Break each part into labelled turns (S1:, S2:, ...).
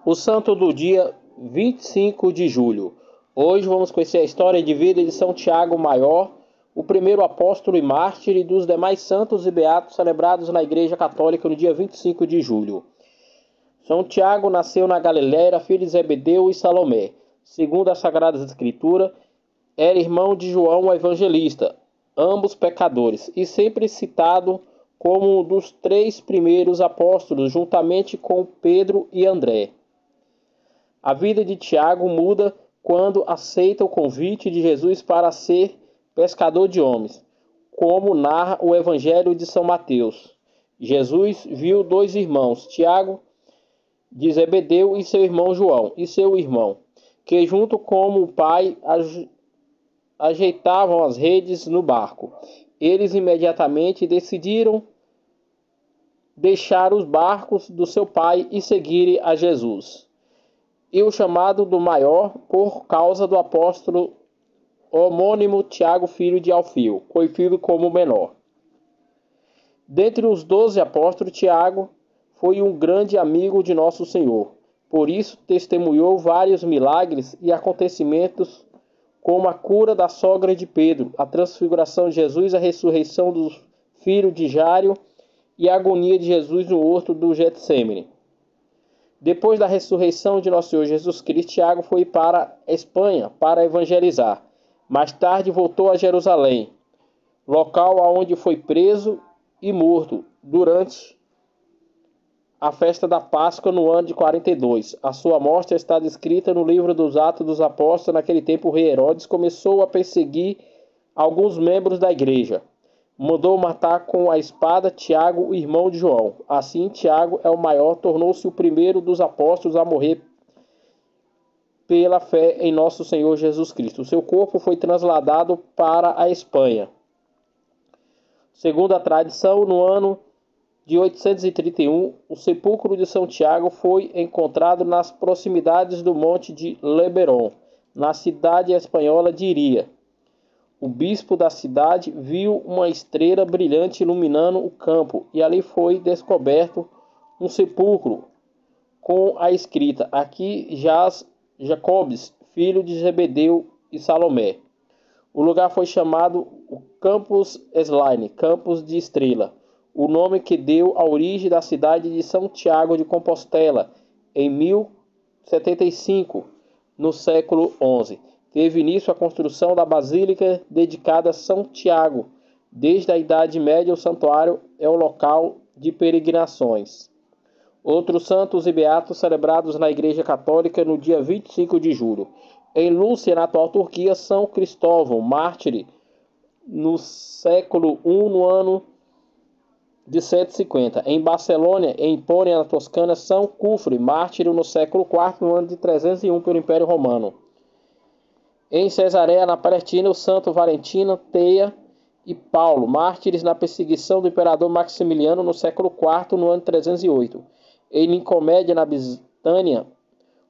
S1: O santo do dia 25 de julho. Hoje vamos conhecer a história de vida de São Tiago Maior, o primeiro apóstolo e mártir, e dos demais santos e beatos celebrados na Igreja Católica no dia 25 de julho. São Tiago nasceu na Galiléia, filho de Zebedeu e Salomé. Segundo as Sagradas Escrituras, era irmão de João o Evangelista, ambos pecadores, e sempre citado como um dos 3 primeiros apóstolos, juntamente com Pedro e André. A vida de Tiago muda quando aceita o convite de Jesus para ser pescador de homens, como narra o Evangelho de São Mateus. Jesus viu 2 irmãos, Tiago de Zebedeu e seu irmão João, e seu irmão, que junto com o pai ajeitavam as redes no barco. Eles imediatamente decidiram deixar os barcos do seu pai e seguirem a Jesus. E o chamado do maior por causa do apóstolo homônimo Tiago, filho de Alfeu, conhecido como o menor. Dentre os 12 apóstolos, Tiago foi um grande amigo de Nosso Senhor. Por isso, testemunhou vários milagres e acontecimentos, como a cura da sogra de Pedro, a transfiguração de Jesus, a ressurreição do filho de Jário e a agonia de Jesus no horto do Getsêmani. Depois da ressurreição de Nosso Senhor Jesus Cristo, Tiago foi para a Espanha para evangelizar. Mais tarde voltou a Jerusalém, local onde foi preso e morto durante a festa da Páscoa no ano de 42. A sua morte está descrita no livro dos Atos dos Apóstolos. Naquele tempo, o rei Herodes começou a perseguir alguns membros da igreja. Mandou matar com a espada Tiago, o irmão de João. Assim, Tiago é o maior, tornou-se o primeiro dos apóstolos a morrer pela fé em nosso Senhor Jesus Cristo. O seu corpo foi trasladado para a Espanha. Segundo a tradição, no ano de 831, o sepulcro de São Tiago foi encontrado nas proximidades do monte de Leberon, na cidade espanhola de Iria. O bispo da cidade viu uma estrela brilhante iluminando o campo, e ali foi descoberto um sepulcro com a escrita: aqui jaz Jacobes, filho de Zebedeu e Salomé. O lugar foi chamado o Campus Slaine, Campos de Estrela, o nome que deu a origem da cidade de São Tiago de Compostela, em 1075, no século XI. Teve início a construção da basílica dedicada a São Tiago. Desde a Idade Média, o santuário é o local de peregrinações. Outros santos e beatos celebrados na Igreja Católica no dia 25 de julho. Em Lúcia, na atual Turquia, São Cristóvão, mártir, no século I, no ano de 150. Em Barcelona, em Hipônia, na Toscana, São Cufre, mártir, no século IV, no ano de 301, pelo Império Romano. Em Cesareia, na Palestina, o santo Valentino, Teia e Paulo, mártires na perseguição do imperador Maximiliano no século IV, no ano 308. Em Nicomédia, na Bitânia,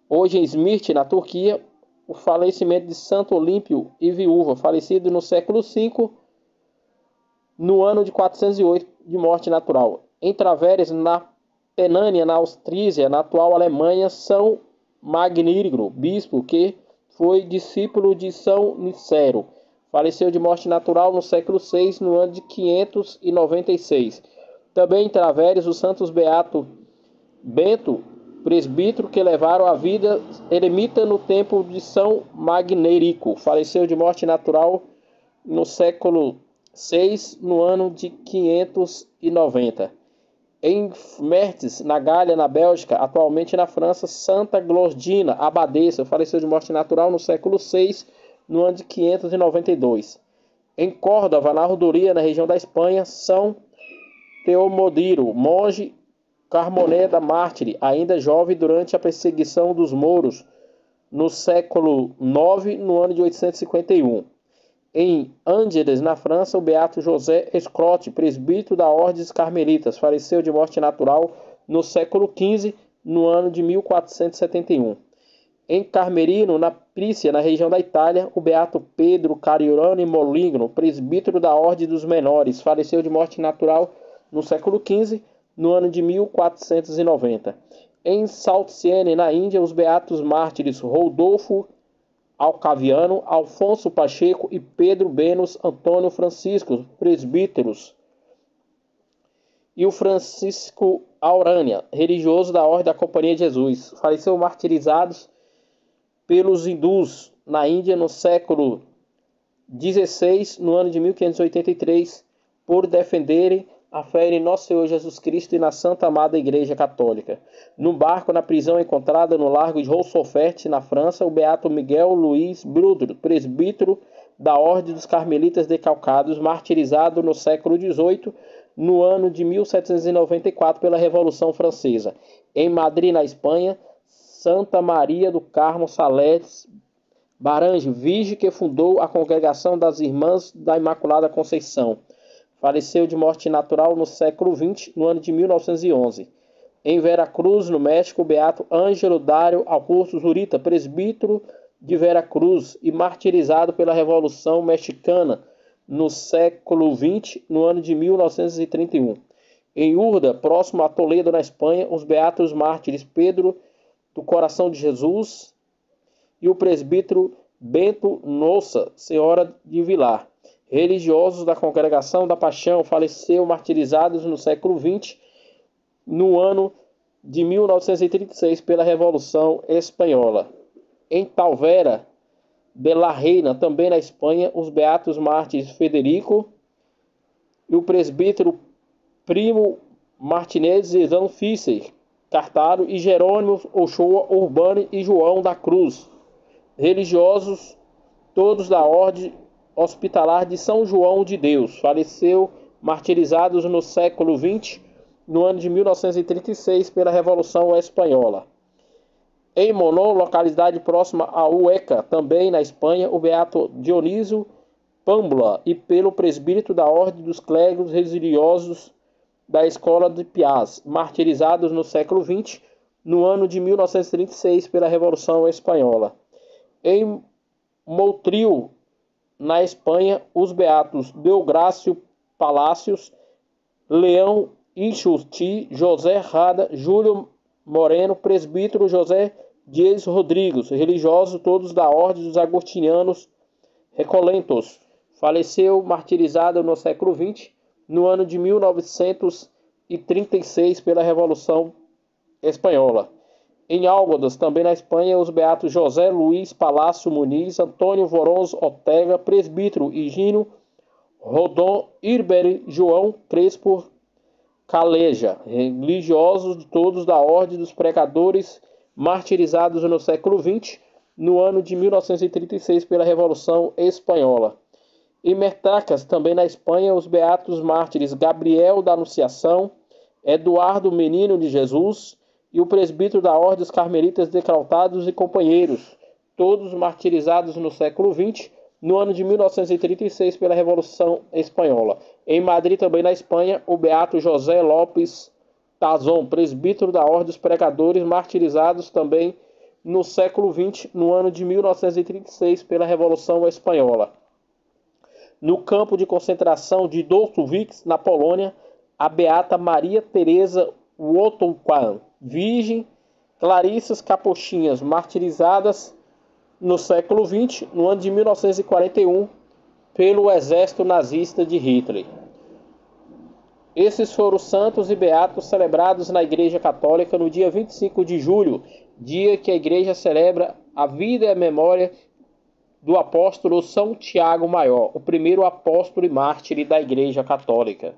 S1: hoje em Esmirte, na Turquia, o falecimento de Santo Olímpio e viúva, falecido no século V, no ano de 408, de morte natural. Em Traveres, na Penânia, na Austrísia, na atual Alemanha, São Magnigro, bispo, que foi discípulo de São Nicero. Faleceu de morte natural no século VI, no ano de 596. Também em Traveres, os santos Beato Bento, presbítero, que levaram a vida eremita no templo de São Magnerico. Faleceu de morte natural no século VI, no ano de 590. Em Mertes, na Gália, na Bélgica, atualmente na França, Santa Glordina, abadesa, faleceu de morte natural no século VI, no ano de 592. Em Córdoba, na Rodoria, na região da Espanha, São Teomodiro, monge carmoneda mártir, ainda jovem durante a perseguição dos mouros, no século IX, no ano de 851. Em Angers, na França, o beato José Escrote, presbítero da Ordem dos Carmelitas, faleceu de morte natural no século XV, no ano de 1471. Em Carmerino, na Prícia, na região da Itália, o beato Pedro Cariolano Moligno, presbítero da Ordem dos Menores, faleceu de morte natural no século XV, no ano de 1490. Em South Siena, na Índia, os beatos mártires Rodolfo Alcaviano, Alfonso Pacheco e Pedro Benos Antônio Francisco, presbíteros, e o Francisco Aurânia, religioso da Ordem da Companhia de Jesus, faleceu martirizados pelos hindus na Índia no século XVI, no ano de 1583, por defenderem a fé em Nosso Senhor Jesus Cristo e na Santa Amada Igreja Católica. No barco, na prisão encontrada no largo de Rousseau-Fert, na França, o beato Miguel Luiz Brudro, presbítero da Ordem dos Carmelitas Decalcados, martirizado no século XVIII, no ano de 1794, pela Revolução Francesa. Em Madrid, na Espanha, Santa Maria do Carmo Sales Barange, virgem que fundou a Congregação das Irmãs da Imaculada Conceição. Faleceu de morte natural no século XX, no ano de 1911. Em Veracruz, no México, o beato Ângelo Dário Augusto Zurita, presbítero de Veracruz e martirizado pela Revolução Mexicana no século XX, no ano de 1931. Em Urda, próximo a Toledo, na Espanha, os beatos mártires Pedro do Coração de Jesus e o presbítero Bento Nossa Senhora de Vilar, religiosos da Congregação da Paixão, faleceram martirizados no século XX, no ano de 1936, pela Revolução Espanhola. Em Talavera de la Reina, também na Espanha, os beatos mártires Federico e o presbítero Primo Martinez e Zan Fischer Cartaro e Jerônimo Ochoa Urbano e João da Cruz, religiosos todos da Ordem Hospitalar de São João de Deus, faleceu martirizados no século XX, no ano de 1936, pela Revolução Espanhola. Em Monó, localidade próxima a Hueca, também na Espanha, o beato Dionísio Pâmbula e pelo presbítero da Ordem dos Clérigos Religiosos da Escola de Piaz, martirizados no século XX, no ano de 1936, pela Revolução Espanhola. Em Motril, na Espanha, os beatos Deográcio Palácios, Leão Inchuti, José Rada, Júlio Moreno, presbítero José Dias Rodrigues, religiosos todos da Ordem dos Agostinianos Recolentos, faleceu martirizado no século XX, no ano de 1936, pela Revolução Espanhola. Em Álgodas, também na Espanha, os beatos José Luiz Palácio Muniz, Antônio Voroz Ortega, presbítero Higino Rodon Irberi, João Crespo Caleja, religiosos todos da Ordem dos Pregadores, martirizados no século XX, no ano de 1936, pela Revolução Espanhola. Em Mertacas, também na Espanha, os beatos mártires Gabriel da Anunciação, Eduardo Menino de Jesus e o presbítero da Ordem dos Carmelitas Decalcados e companheiros, todos martirizados no século XX, no ano de 1936, pela Revolução Espanhola. Em Madrid, também na Espanha, o beato José Lopes Tazon, presbítero da Ordem dos Pregadores, martirizados também no século XX, no ano de 1936, pela Revolução Espanhola. No campo de concentração de Auschwitz, na Polônia, a beata Maria Teresa Wotonquan, virgem, Clarissas Capuchinhas, martirizadas no século XX, no ano de 1941, pelo exército nazista de Hitler. Esses foram os santos e beatos celebrados na Igreja Católica no dia 25 de julho, dia que a Igreja celebra a vida e a memória do apóstolo São Tiago Maior, o primeiro apóstolo e mártir da Igreja Católica.